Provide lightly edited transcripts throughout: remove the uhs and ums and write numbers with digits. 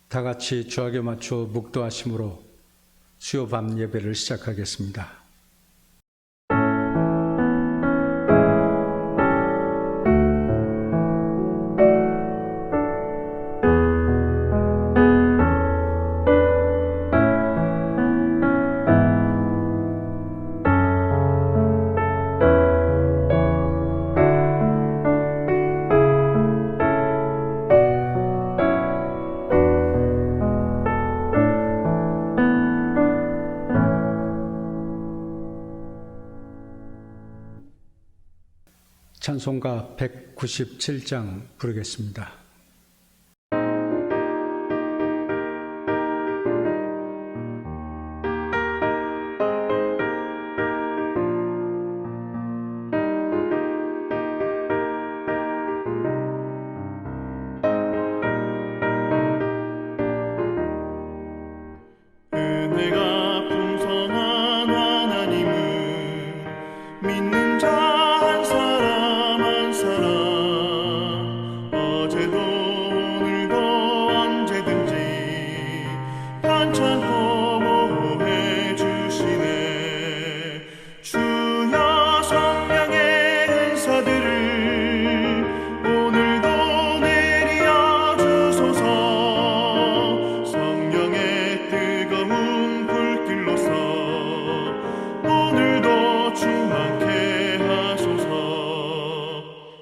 다 같이 주악에 맞추어 묵도하심으로 수요 밤 예배를 시작하겠습니다. 찬송가 197장 부르겠습니다. 은혜가 풍성한 하나님을 믿는 자 한 사람 한 사람 어제도 오늘도 언제든지 편찮고 보호해 주시네. 주여 성령의 은사들을 오늘도 내려 주소서. 성령의 뜨거운 불길로서 오늘도 충만케 하소서.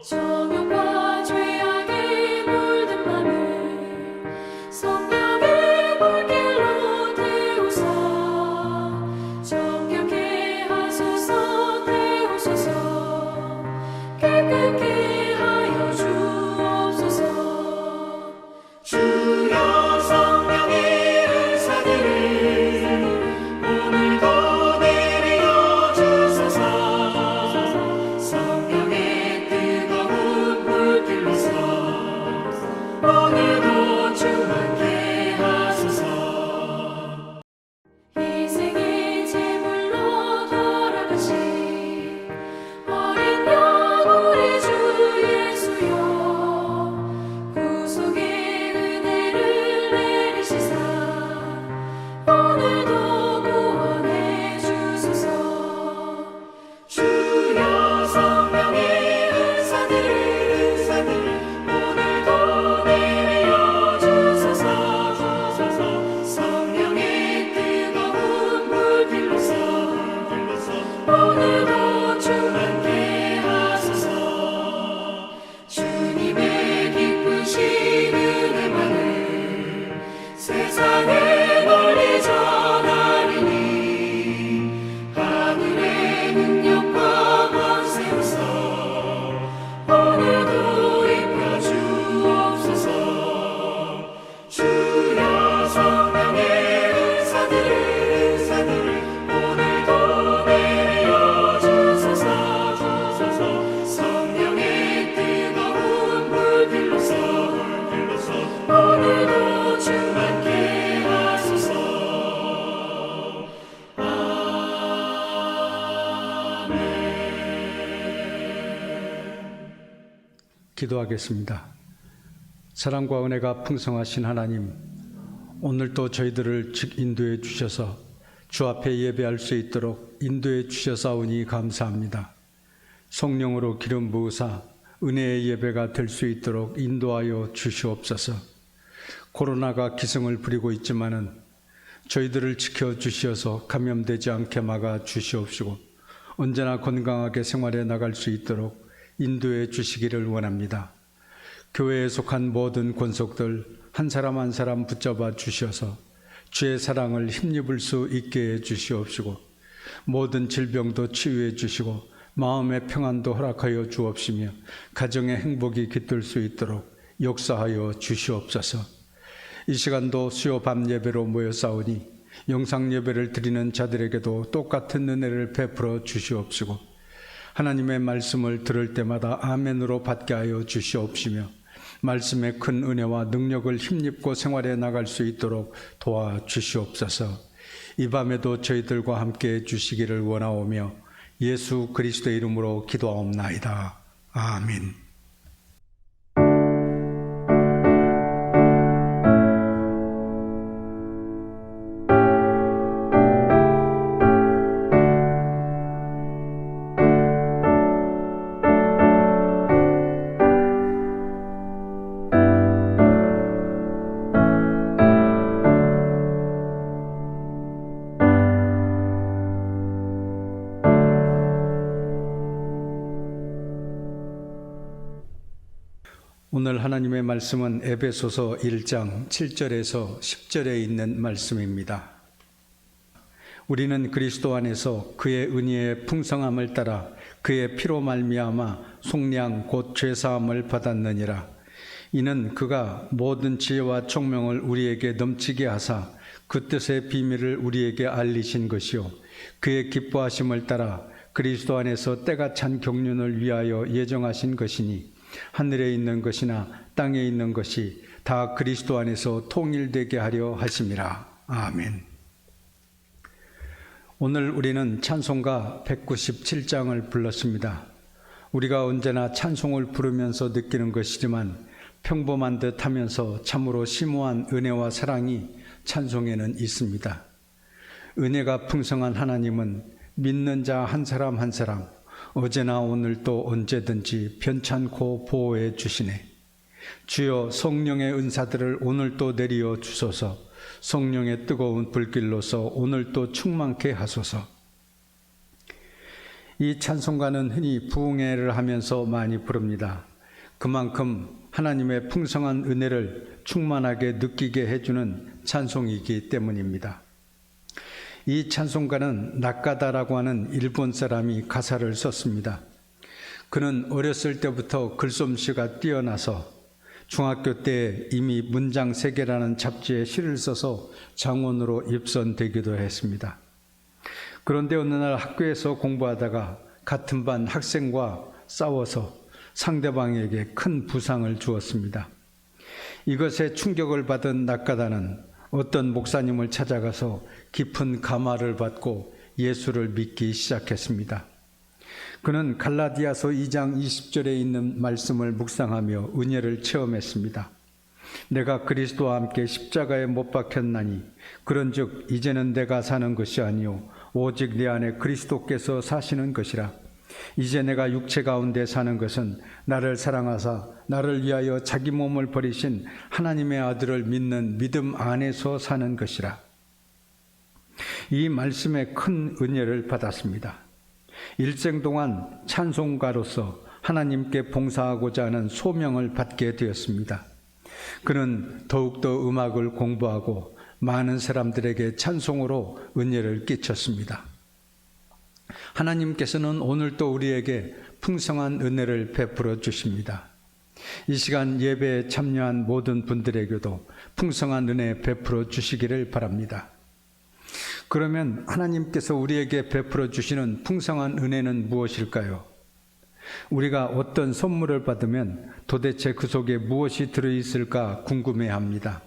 정욕과 죄악에 물든 맘을 성령의 불길로 태우사. 정결케 하소서. 태우소서. 깨끗게 하여 주옵소서. 주여 성령의 은사들을 오늘도 내려 주소서. 성령의 뜨거운 불길로서 오늘도 충만케 하소서. 희생의 제물로 돌아가신 어린 양 우리 주 예수여, 구속의 은혜를 내리시사 오늘도 구원해 주소서. 주여 성령의 은사들 오늘도 내려 주소서. 성령의 뜨거운 불길로서 오늘도 충만케 하소서. 주님의 기쁘신 은혜만을 세상에 널리 전하리니 하늘의 능력과 권세로서 오늘도 입혀 주옵소서. 주여 성령의 은사들 오늘도 내려 주소서. 성령의 뜨거운 불길로서 오늘도 충만케 하소서. 기도하겠습니다. 사랑과 은혜가 풍성하신 하나님, 오늘도 저희들을 인도해 주셔서 주 앞에 예배할 수 있도록 인도해 주셔사오니 감사합니다. 성령으로 기름 부으사 은혜의 예배가 될 수 있도록 인도하여 주시옵소서. 코로나가 기승을 부리고 있지만은 저희들을 지켜주시어서 감염되지 않게 막아 주시옵시고 언제나 건강하게 생활해 나갈 수 있도록 인도해 주시기를 원합니다. 교회에 속한 모든 권속들 한 사람 한 사람 붙잡아 주셔서 주의 사랑을 힘입을 수 있게 해 주시옵시고 모든 질병도 치유해 주시고 마음의 평안도 허락하여 주옵시며 가정의 행복이 깃들 수 있도록 역사하여 주시옵소서. 이 시간도 수요 밤 예배로 모여 싸우니 영상 예배를 드리는 자들에게도 똑같은 은혜를 베풀어 주시옵시고 하나님의 말씀을 들을 때마다 아멘으로 받게 하여 주시옵시며 말씀의 큰 은혜와 능력을 힘입고 생활해 나갈 수 있도록 도와주시옵소서. 이 밤에도 저희들과 함께 해주시기를 원하오며 예수 그리스도의 이름으로 기도하옵나이다. 아멘. 하나님의 말씀은 에베소서 1장 7절에서 10절에 있는 말씀입니다. 우리는 그리스도 안에서 그의 은혜의 풍성함을 따라 그의 피로 말미암아 속량 곧 죄사함을 받았느니라. 이는 그가 모든 지혜와 총명을 우리에게 넘치게 하사 그 뜻의 비밀을 우리에게 알리신 것이요 그의 기뻐하심을 따라 그리스도 안에서 때가 찬 경륜을 위하여 예정하신 것이니 하늘에 있는 것이나 땅에 있는 것이 다 그리스도 안에서 통일되게 하려 하심이라. 아멘. 오늘 우리는 찬송가 197장을 불렀습니다. 우리가 언제나 찬송을 부르면서 느끼는 것이지만 평범한 듯 하면서 참으로 심오한 은혜와 사랑이 찬송에는 있습니다. 은혜가 풍성한 하나님은 믿는 자 한 사람 한 사람 어제나 오늘도 언제든지 편찮고 보호해 주시네. 주여 성령의 은사들을 오늘도 내리어 주소서. 성령의 뜨거운 불길로서 오늘도 충만케 하소서. 이 찬송가는 흔히 부흥회를 하면서 많이 부릅니다. 그만큼 하나님의 풍성한 은혜를 충만하게 느끼게 해주는 찬송이기 때문입니다. 이 찬송가는 나카다라고 하는 일본 사람이 가사를 썼습니다. 그는 어렸을 때부터 글솜씨가 뛰어나서 중학교 때 이미 문장세계라는 잡지에 시를 써서 장원으로 입선되기도 했습니다. 그런데 어느 날 학교에서 공부하다가 같은 반 학생과 싸워서 상대방에게 큰 부상을 주었습니다. 이것에 충격을 받은 나카다는 어떤 목사님을 찾아가서 깊은 감화를 받고 예수를 믿기 시작했습니다. 그는 갈라디아서 2장 20절에 있는 말씀을 묵상하며 은혜를 체험했습니다. 내가 그리스도와 함께 십자가에 못 박혔나니 그런즉 이제는 내가 사는 것이 아니요 오직 내 안에 그리스도께서 사시는 것이라. 이제 내가 육체 가운데 사는 것은 나를 사랑하사 나를 위하여 자기 몸을 버리신 하나님의 아들을 믿는 믿음 안에서 사는 것이라. 이 말씀에 큰 은혜를 받았습니다. 일생 동안 찬송가로서 하나님께 봉사하고자 하는 소명을 받게 되었습니다. 그는 더욱더 음악을 공부하고 많은 사람들에게 찬송으로 은혜를 끼쳤습니다. 하나님께서는 오늘도 우리에게 풍성한 은혜를 베풀어 주십니다. 이 시간 예배에 참여한 모든 분들에게도 풍성한 은혜 베풀어 주시기를 바랍니다. 그러면 하나님께서 우리에게 베풀어 주시는 풍성한 은혜는 무엇일까요? 우리가 어떤 선물을 받으면 도대체 그 속에 무엇이 들어있을까 궁금해합니다.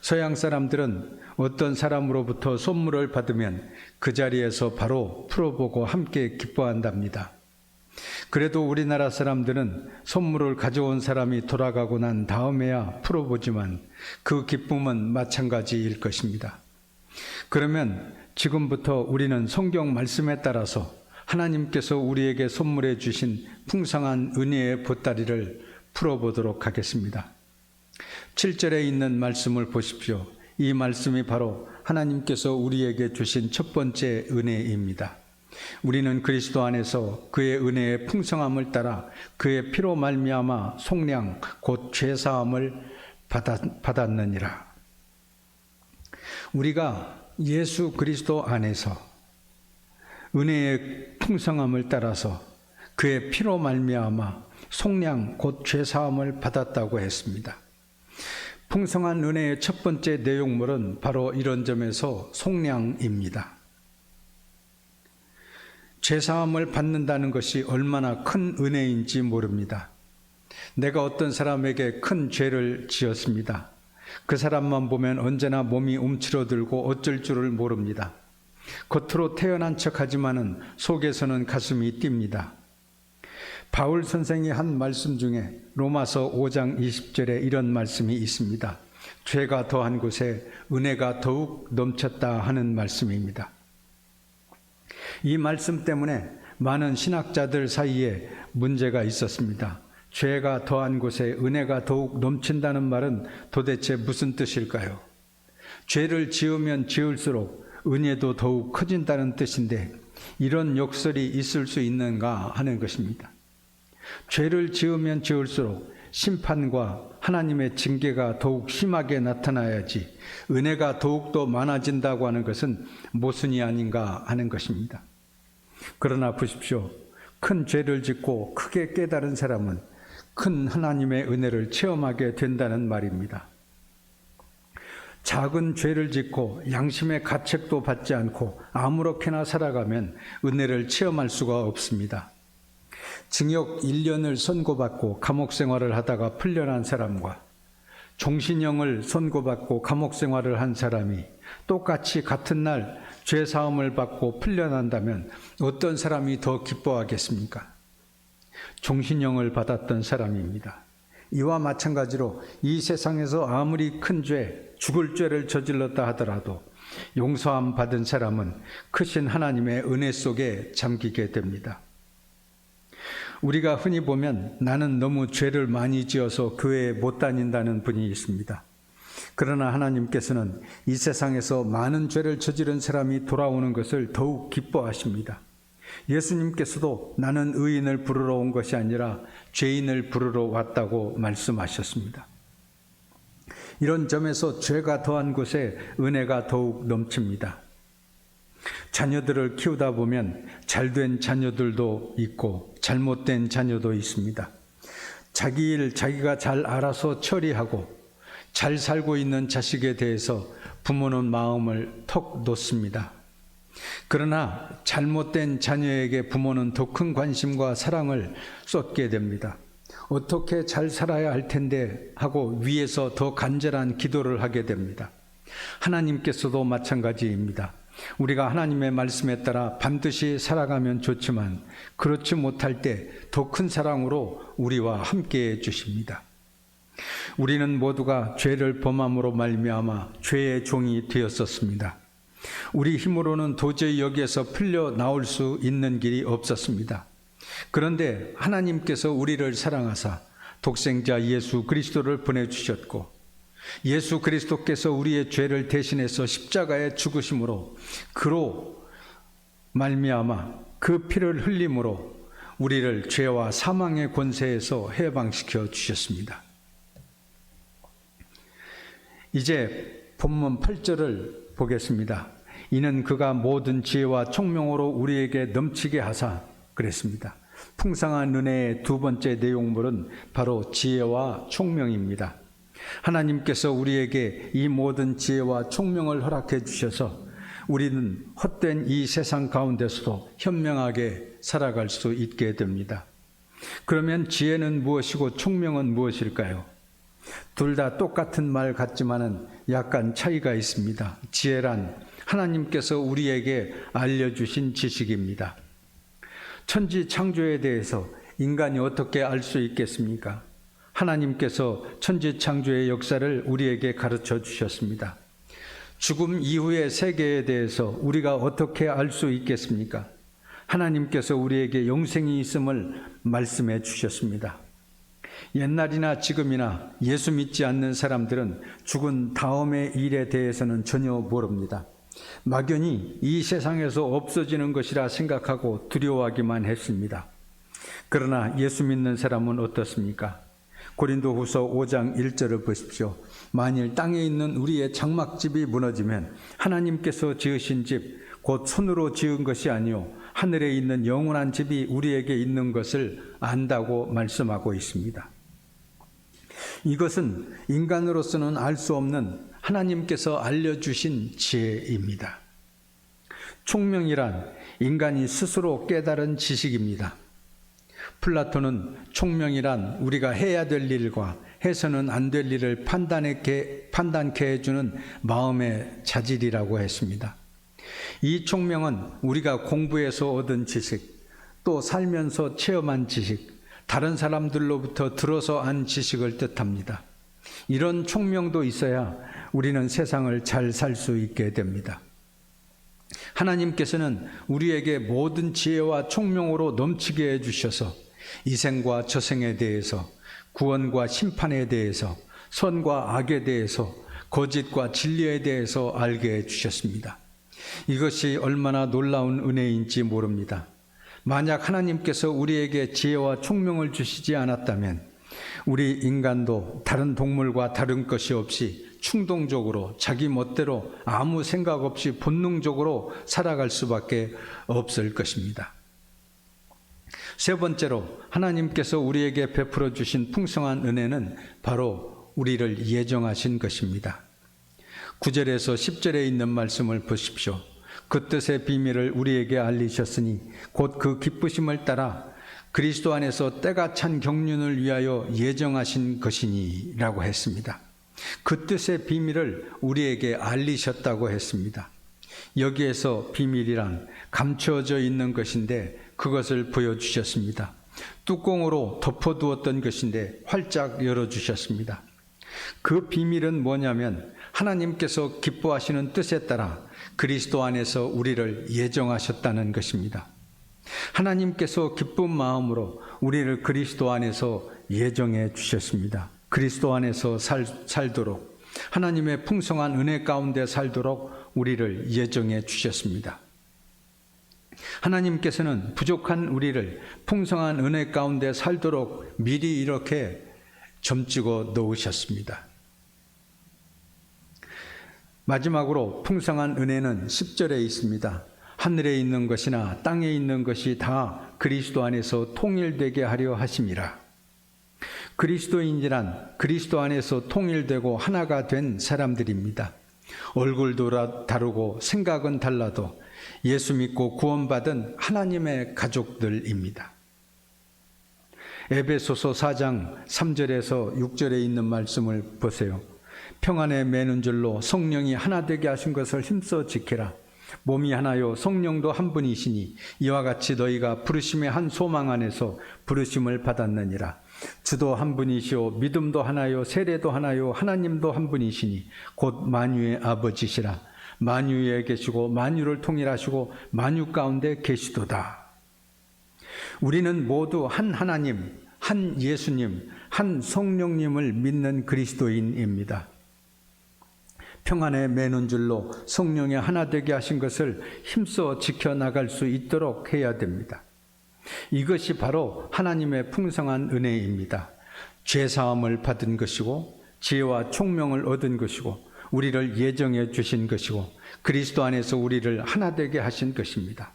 서양 사람들은 어떤 사람으로부터 선물을 받으면 그 자리에서 바로 풀어보고 함께 기뻐한답니다. 그래도 우리나라 사람들은 선물을 가져온 사람이 돌아가고 난 다음에야 풀어보지만 그 기쁨은 마찬가지일 것입니다. 그러면 지금부터 우리는 성경 말씀에 따라서 하나님께서 우리에게 선물해 주신 풍성한 은혜의 보따리를 풀어보도록 하겠습니다. 7절에 있는 말씀을 보십시오. 이 말씀이 바로 하나님께서 우리에게 주신 첫 번째 은혜입니다. 우리는 그리스도 안에서 그의 은혜의 풍성함을 따라 그의 피로 말미암아 속량 곧 죄사함을 받았느니라. 우리가 예수 그리스도 안에서 은혜의 풍성함을 따라서 그의 피로 말미암아 속량 곧 죄사함을 받았다고 했습니다. 풍성한 은혜의 첫 번째 내용물은 바로 이런 점에서 속량입니다. 죄사함을 받는다는 것이 얼마나 큰 은혜인지 모릅니다. 내가 어떤 사람에게 큰 죄를 지었습니다. 그 사람만 보면 언제나 몸이 움츠러들고 어쩔 줄을 모릅니다. 겉으로 태연한 척하지만은 속에서는 가슴이 뜁니다. 바울 선생이 한 말씀 중에 로마서 5장 20절에 이런 말씀이 있습니다. 죄가 더한 곳에 은혜가 더욱 넘쳤다 하는 말씀입니다. 이 말씀 때문에 많은 신학자들 사이에 문제가 있었습니다. 죄가 더한 곳에 은혜가 더욱 넘친다는 말은 도대체 무슨 뜻일까요? 죄를 지으면 지을수록 은혜도 더욱 커진다는 뜻인데 이런 역설이 있을 수 있는가 하는 것입니다. 죄를 지으면 지을수록 심판과 하나님의 징계가 더욱 심하게 나타나야지 은혜가 더욱더 많아진다고 하는 것은 모순이 아닌가 하는 것입니다. 그러나 보십시오. 큰 죄를 짓고 크게 깨달은 사람은 큰 하나님의 은혜를 체험하게 된다는 말입니다. 작은 죄를 짓고 양심의 가책도 받지 않고 아무렇게나 살아가면 은혜를 체험할 수가 없습니다. 징역 1년을 선고받고 감옥 생활을 하다가 풀려난 사람과 종신형을 선고받고 감옥 생활을 한 사람이 똑같이 같은 날 죄사함을 받고 풀려난다면 어떤 사람이 더 기뻐하겠습니까? 종신형을 받았던 사람입니다. 이와 마찬가지로 이 세상에서 아무리 큰 죄, 죽을 죄를 저질렀다 하더라도 용서함 받은 사람은 크신 하나님의 은혜 속에 잠기게 됩니다. 우리가 흔히 보면 나는 너무 죄를 많이 지어서 교회에 못 다닌다는 분이 있습니다. 그러나 하나님께서는 이 세상에서 많은 죄를 저지른 사람이 돌아오는 것을 더욱 기뻐하십니다. 예수님께서도 나는 의인을 부르러 온 것이 아니라 죄인을 부르러 왔다고 말씀하셨습니다. 이런 점에서 죄가 더한 곳에 은혜가 더욱 넘칩니다. 자녀들을 키우다 보면 잘된 자녀들도 있고 잘못된 자녀도 있습니다. 자기 일 자기가 잘 알아서 처리하고 잘 살고 있는 자식에 대해서 부모는 마음을 턱 놓습니다. 그러나 잘못된 자녀에게 부모는 더 큰 관심과 사랑을 쏟게 됩니다. 어떻게 잘 살아야 할 텐데 하고 위에서 더 간절한 기도를 하게 됩니다. 하나님께서도 마찬가지입니다. 우리가 하나님의 말씀에 따라 반드시 살아가면 좋지만 그렇지 못할 때 더 큰 사랑으로 우리와 함께해 주십니다. 우리는 모두가 죄를 범함으로 말미암아 죄의 종이 되었었습니다. 우리 힘으로는 도저히 여기에서 풀려 나올 수 있는 길이 없었습니다. 그런데 하나님께서 우리를 사랑하사 독생자 예수 그리스도를 보내주셨고 예수 그리스도께서 우리의 죄를 대신해서 십자가에 죽으심으로 그로 말미암아 그 피를 흘림으로 우리를 죄와 사망의 권세에서 해방시켜 주셨습니다. 이제 본문 8절을 보겠습니다. 이는 그가 모든 지혜와 총명으로 우리에게 넘치게 하사 그랬습니다. 풍성한 은혜의 두 번째 내용물은 바로 지혜와 총명입니다. 하나님께서 우리에게 이 모든 지혜와 총명을 허락해 주셔서 우리는 헛된 이 세상 가운데서도 현명하게 살아갈 수 있게 됩니다. 그러면 지혜는 무엇이고 총명은 무엇일까요? 둘 다 똑같은 말 같지만은 약간 차이가 있습니다. 지혜란 하나님께서 우리에게 알려주신 지식입니다. 천지 창조에 대해서 인간이 어떻게 알 수 있겠습니까? 하나님께서 천지 창조의 역사를 우리에게 가르쳐 주셨습니다. 죽음 이후의 세계에 대해서 우리가 어떻게 알 수 있겠습니까? 하나님께서 우리에게 영생이 있음을 말씀해 주셨습니다. 옛날이나 지금이나 예수 믿지 않는 사람들은 죽은 다음의 일에 대해서는 전혀 모릅니다. 막연히 이 세상에서 없어지는 것이라 생각하고 두려워하기만 했습니다. 그러나 예수 믿는 사람은 어떻습니까? 고린도후서 5장 1절을 보십시오. 만일 땅에 있는 우리의 장막집이 무너지면 하나님께서 지으신 집, 곧 손으로 지은 것이 아니요 하늘에 있는 영원한 집이 우리에게 있는 것을 안다고 말씀하고 있습니다. 이것은 인간으로서는 알 수 없는 하나님께서 알려주신 지혜입니다. 총명이란 인간이 스스로 깨달은 지식입니다. 플라톤은 총명이란 우리가 해야 될 일과 해서는 안 될 일을 판단케 해주는 마음의 자질이라고 했습니다. 이 총명은 우리가 공부해서 얻은 지식, 또 살면서 체험한 지식, 다른 사람들로부터 들어서 안 지식을 뜻합니다. 이런 총명도 있어야 우리는 세상을 잘 살 수 있게 됩니다. 하나님께서는 우리에게 모든 지혜와 총명으로 넘치게 해주셔서 이생과 저생에 대해서, 구원과 심판에 대해서, 선과 악에 대해서, 거짓과 진리에 대해서 알게 해주셨습니다. 이것이 얼마나 놀라운 은혜인지 모릅니다. 만약 하나님께서 우리에게 지혜와 총명을 주시지 않았다면 우리 인간도 다른 동물과 다른 것이 없이 충동적으로 자기 멋대로 아무 생각 없이 본능적으로 살아갈 수밖에 없을 것입니다. 세 번째로 하나님께서 우리에게 베풀어 주신 풍성한 은혜는 바로 우리를 예정하신 것입니다. 9절에서 10절에 있는 말씀을 보십시오. 그 뜻의 비밀을 우리에게 알리셨으니 곧 그 기쁘심을 따라 그리스도 안에서 때가 찬 경륜을 위하여 예정하신 것이니 라고 했습니다. 그 뜻의 비밀을 우리에게 알리셨다고 했습니다. 여기에서 비밀이란 감추어져 있는 것인데 그것을 보여주셨습니다. 뚜껑으로 덮어두었던 것인데 활짝 열어주셨습니다. 그 비밀은 뭐냐면 하나님께서 기뻐하시는 뜻에 따라 그리스도 안에서 우리를 예정하셨다는 것입니다. 하나님께서 기쁜 마음으로 우리를 그리스도 안에서 예정해 주셨습니다. 그리스도 안에서 살도록 하나님의 풍성한 은혜 가운데 살도록 우리를 예정해 주셨습니다. 하나님께서는 부족한 우리를 풍성한 은혜 가운데 살도록 미리 이렇게 점찍어 놓으셨습니다. 마지막으로 풍성한 은혜는 10절에 있습니다. 하늘에 있는 것이나 땅에 있는 것이 다 그리스도 안에서 통일되게 하려 하심이라. 그리스도인이란 그리스도 안에서 통일되고 하나가 된 사람들입니다. 얼굴도 다르고 생각은 달라도 예수 믿고 구원받은 하나님의 가족들입니다. 에베소서 4장 3절에서 6절에 있는 말씀을 보세요. 평안에 매는 줄로 성령이 하나 되게 하신 것을 힘써 지키라. 몸이 하나요 성령도 한 분이시니 이와 같이 너희가 부르심의 한 소망 안에서 부르심을 받았느니라. 주도 한 분이시오 믿음도 하나요 세례도 하나요 하나님도 한 분이시니 곧 만유의 아버지시라. 만유에 계시고 만유를 통일하시고 만유 가운데 계시도다. 우리는 모두 한 하나님, 한 예수님, 한 성령님을 믿는 그리스도인입니다. 평안에 매는 줄로 성령이 하나 되게 하신 것을 힘써 지켜나갈 수 있도록 해야 됩니다. 이것이 바로 하나님의 풍성한 은혜입니다. 죄사함을 받은 것이고 지혜와 총명을 얻은 것이고 우리를 예정해 주신 것이고 그리스도 안에서 우리를 하나 되게 하신 것입니다.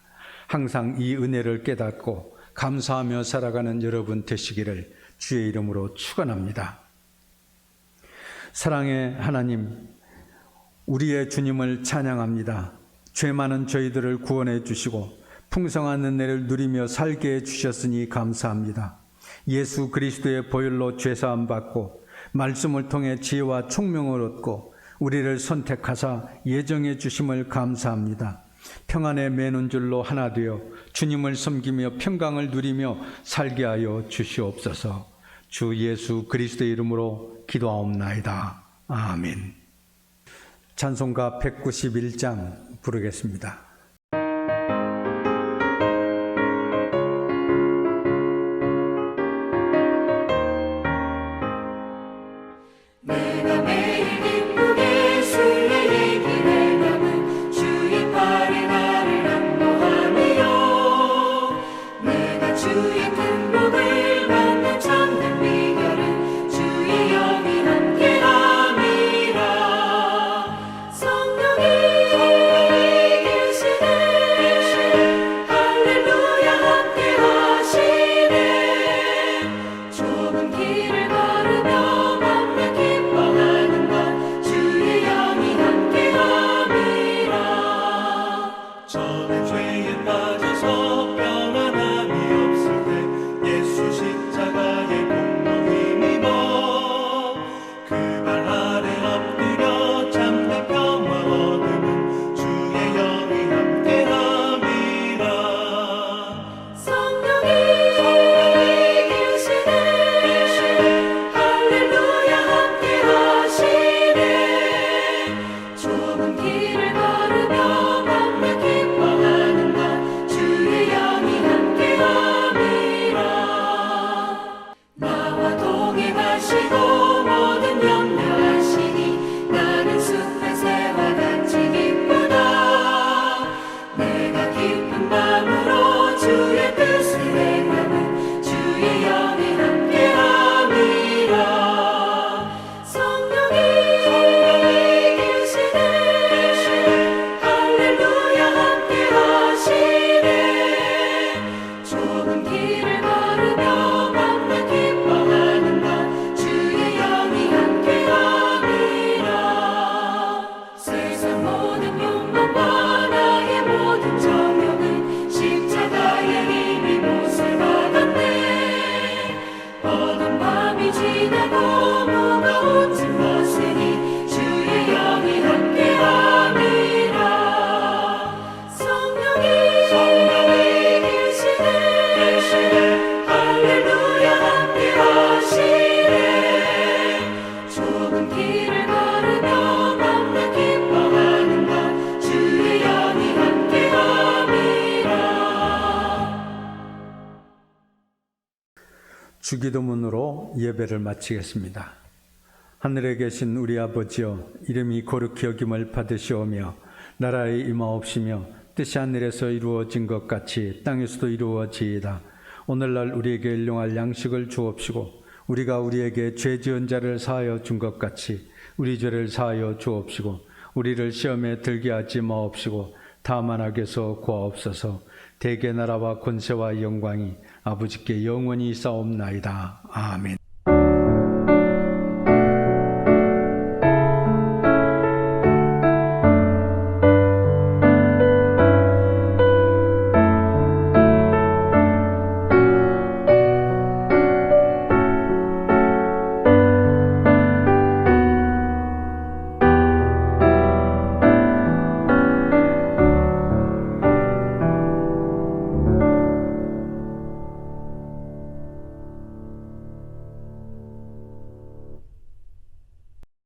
항상 이 은혜를 깨닫고 감사하며 살아가는 여러분 되시기를 주의 이름으로 축원합니다. 사랑의 하나님, 우리의 주님을 찬양합니다. 죄 많은 저희들을 구원해 주시고 풍성한 은혜를 누리며 살게 해주셨으니 감사합니다. 예수 그리스도의 보혈로 죄사함 받고 말씀을 통해 지혜와 총명을 얻고 우리를 선택하사 예정해 주심을 감사합니다. 평안에 매는 줄로 하나 되어 주님을 섬기며 평강을 누리며 살게 하여 주시옵소서. 주 예수 그리스도의 이름으로 기도하옵나이다. 아멘. 찬송가 191장 부르겠습니다. 내가 매일 기쁘게 순례의 길에 가면 주의 팔에 나를 안보하며 내가 주의 큰 복을 받는 참된 비결은 주의 영이 함께함이라. 성령이 계시 주기도문으로 예배를 마치겠습니다. 하늘에 계신 우리 아버지여, 이름이 거룩히 여김을 받으시오며 나라에 임하옵시며 뜻이 하늘에서 이루어진 것 같이 땅에서도 이루어지이다. 오늘날 우리에게 일용할 양식을 주옵시고 우리가 우리에게 죄 지은 자를 사하여 준 것 같이 우리 죄를 사하여 주옵시고 우리를 시험에 들게 하지 마옵시고 다만 악에서 구하옵소서. 대개 나라와 권세와 영광이 아버지께 영원히 싸움나이다. 아멘.